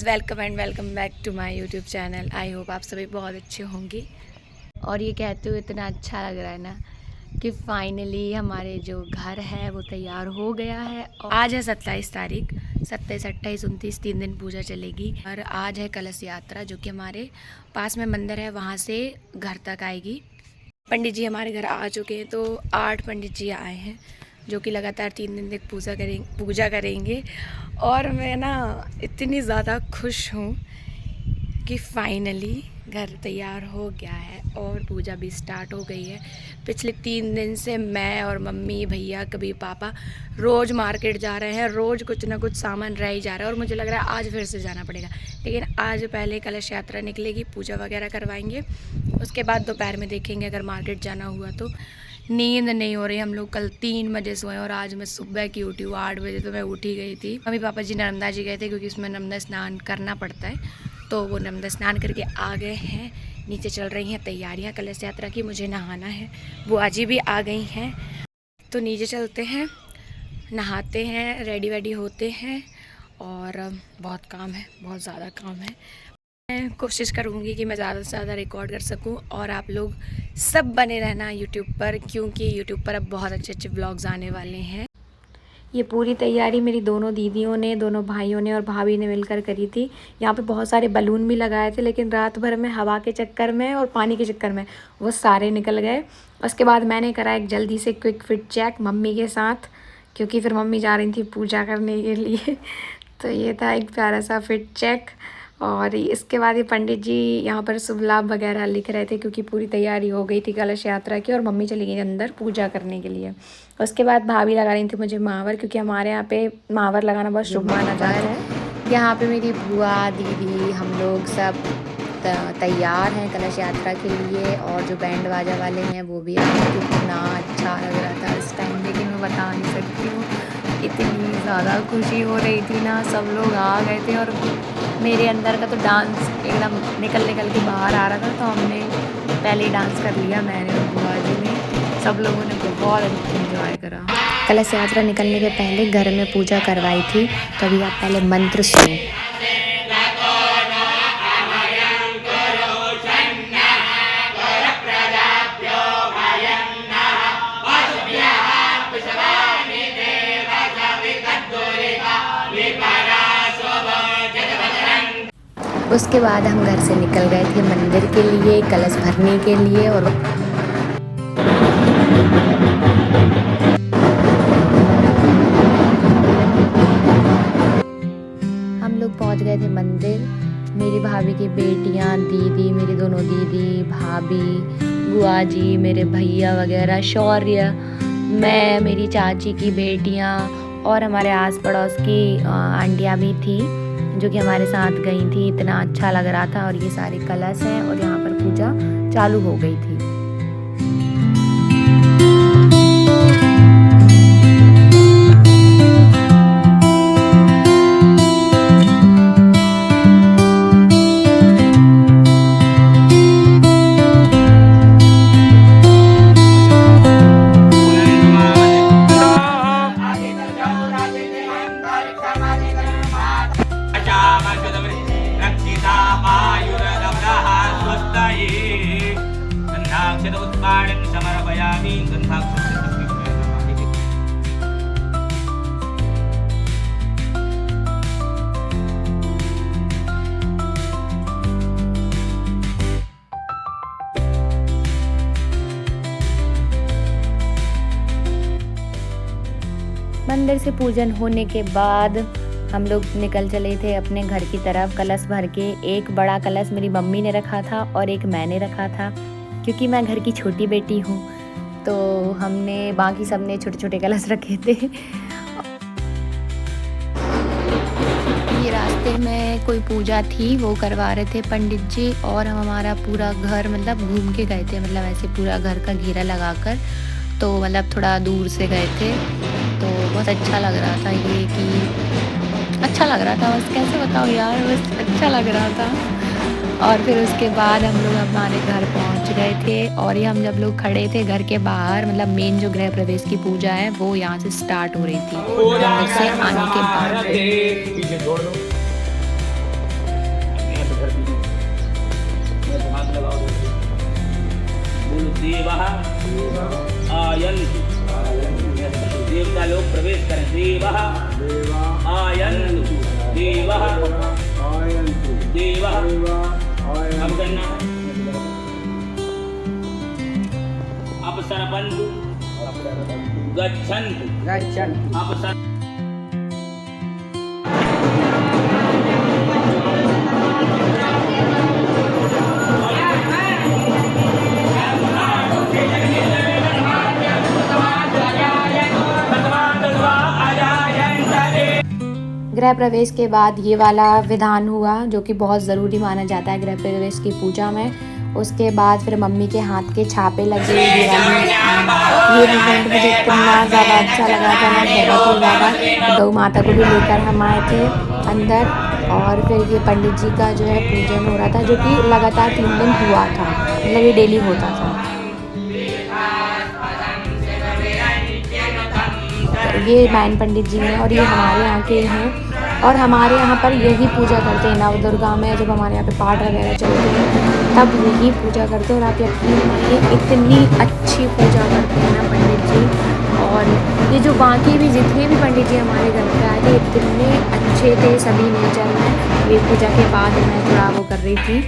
Welcome and welcome back to my YouTube channel. I hope आप सभी बहुत अच्छे होंगे। और ये कहते हुए इतना अच्छा लग रहा है ना कि फाइनली हमारे जो घर है वो तैयार हो गया है। और आज है 27 तारीख, 27, 28, 29 3 दिन पूजा चलेगी। और आज है कलश यात्रा जो कि हमारे पास में मंदिर है, वहाँ से घर तक आएगी। पंडित जी हमारे घर आ चुके हैं, तो 8 पंडित जी आए हैं जो कि लगातार 3 दिन तक पूजा करेंगे। और मैं ना इतनी ज़्यादा खुश हूँ कि फाइनली घर तैयार हो गया है और पूजा भी स्टार्ट हो गई है। पिछले 3 दिन से मैं और मम्मी, भैया, कभी पापा रोज़ मार्केट जा रहे हैं, रोज़ कुछ ना कुछ सामान रह ही जा रहा है। और मुझे लग रहा है आज फिर से जाना पड़ेगा, लेकिन आज पहले कलश यात्रा निकलेगी, पूजा वगैरह करवाएंगे, उसके बाद दोपहर में देखेंगे अगर मार्केट जाना हुआ तो। नींद नहीं हो रही, हम लोग कल 3 बजे सोए और आज मैं सुबह की उठी हूँ 8 बजे, तो मैं उठी गई थी। मम्मी पापा जी नर्मदा जी गए थे क्योंकि उसमें नर्मदा स्नान करना पड़ता है, तो वो नर्मदा स्नान करके आ गए हैं। नीचे चल रही हैं तैयारियां कलश यात्रा की, मुझे नहाना है। बुआ जी भी आ गई हैं, तो नीचे चलते हैं, नहाते हैं, रेडी वेडी होते हैं। और बहुत काम है, बहुत ज़्यादा काम है। मैं कोशिश करूँगी कि मैं ज़्यादा से ज़्यादा रिकॉर्ड कर सकूँ और आप लोग सब बने रहना यूट्यूब पर, क्योंकि यूट्यूब पर अब बहुत अच्छे अच्छे ब्लॉग्स आने वाले हैं। ये पूरी तैयारी मेरी दोनों दीदियों ने, दोनों भाइयों ने और भाभी ने मिलकर करी थी। यहाँ पे बहुत सारे बलून भी लगाए थे, लेकिन रात भर में हवा के चक्कर में और पानी के चक्कर में वो सारे निकल गए। उसके बाद मैंने करा एक जल्दी से क्विक फिट चेक मम्मी के साथ, क्योंकि फिर मम्मी जा रही थी पूजा करने के लिए। तो ये था एक प्यारा सा फिट चेक। और इसके बाद ये पंडित जी यहाँ पर शुभ लाभ वगैरह लिख रहे थे, क्योंकि पूरी तैयारी हो गई थी कलश यात्रा की और मम्मी चली गई अंदर पूजा करने के लिए। उसके बाद भाभी लगा रही थी मुझे महावर, क्योंकि हमारे यहाँ पे महावर लगाना बहुत शुभ माना जाता है। यहाँ पे मेरी बुआ, दीदी, हम लोग सब तैयार हैं कलश यात्रा के लिए। और जो बैंड बाजा वाले हैं वो भी आए हैं। कितना अच्छा लग रहा था इस टाइम, लेकिन मैं बता नहीं सकती हूँ, इतनी ज़्यादा खुशी हो रही थी ना। सब लोग आ गए थे और मेरे अंदर का तो डांस एकदम निकल के बाहर आ रहा था, तो हमने पहले ही डांस कर लिया, मैंने और बुआ जी ने। सब लोगों ने बहुत एंजॉय करा। कलश यात्रा निकलने के पहले घर में पूजा करवाई थी, तो अभी आप पहले मंत्र सुनो। उसके बाद हम घर से निकल गए थे मंदिर के लिए, कलश भरने के लिए। और हम लोग पहुंच गए थे मंदिर। मेरी भाभी की बेटियां, दीदी, मेरी दोनों दीदी, भाभी, बुआ जी, मेरे भैया वगैरह, शौर्य, मैं, मेरी चाची की बेटियां और हमारे आस पड़ोस की आंटियां भी थी जो कि हमारे साथ गई थी। इतना अच्छा लग रहा था। और ये सारे कलश हैं और यहाँ पर पूजा चालू हो गई थी। मंदिर से पूजन होने के बाद हम लोग निकल चले थे अपने घर की तरफ कलश भर के। एक बड़ा कलश मेरी मम्मी ने रखा था और एक मैंने रखा था, क्योंकि मैं घर की छोटी बेटी हूँ, तो हमने, बाकी सब ने छोटे छोटे कलश रखे थे। ये रास्ते में कोई पूजा थी, वो करवा रहे थे पंडित जी, और हम हमारा पूरा घर मतलब घूम के गए थे, मतलब ऐसे पूरा घर का घेरा लगाकर, तो मतलब थोड़ा दूर से गए थे। तो बहुत अच्छा लग रहा था, ये कि अच्छा लग रहा था, बस कैसे बताओ यार, बस अच्छा लग रहा था। और फिर उसके बाद हम लोग हमारे घर पहुंच गए थे। और ये हम जब लोग खड़े थे घर के बाहर, मतलब मेन जो गृह प्रवेश की पूजा है वो यहाँ से स्टार्ट हो रही थी, से आने के बाद। देवः आयन्तु देवता लोग प्रवेश करें देवः आयन्तु देवः देवः अब करना है अपसर्पन्तु गच्छन्तु अपसर गृह प्रवेश के बाद ये वाला विधान हुआ जो कि बहुत ज़रूरी माना जाता है गृह प्रवेश की पूजा में। उसके बाद फिर मम्मी के हाथ के छापे लगे। ये इवेंट मुझे इतना ज़्यादा अच्छा लगा था ना, बहुत ही ज़्यादा। गौ माता को भी लेकर हम आए थे अंदर और फिर ये पंडित जी का जो है पूजन हो रहा था जो कि लगातार 3 दिन हुआ था, मतलब ये डेली होता था। ये मैन पंडित जी हैं और ये हमारे यहाँ के हैं और हमारे यहाँ पर यही पूजा करते हैं। नवदुर्गा में जब हमारे यहाँ पे पाठ वगैरह चलते हैं तब यही पूजा करते हैं और आप यकीन मानिए इतनी अच्छी पूजा करते हैं ना पंडित जी। और ये जो बाकी भी जितने भी पंडित जी हमारे घर पे आए थे इतने अच्छे थे सभी नेचर में। ये पूजा के बाद मैं थोड़ा वो कर रही थी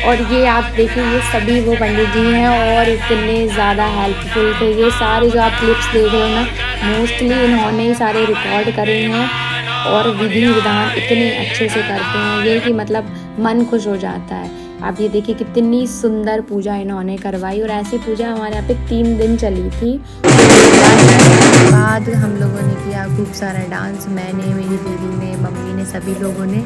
और ये आप देखिए ये सभी वो पंडित जी हैं और इतने ज़्यादा हेल्पफुल थे। ये सारे जो आप क्लिप्स देख रहे हो ना मोस्टली इन्होंने ही सारे रिकॉर्ड करे हैं और विधि विधान इतने अच्छे से करते हैं ये कि मतलब मन खुश हो जाता है। आप ये देखिए कितनी सुंदर पूजा इन्होंने करवाई और ऐसी पूजा हमारे यहाँ पे 3 दिन चली थी। बाद हम लोगों ने किया खूब सारा डांस, मैंने, मेरी दीदी ने, मम्मी ने, सभी लोगों ने।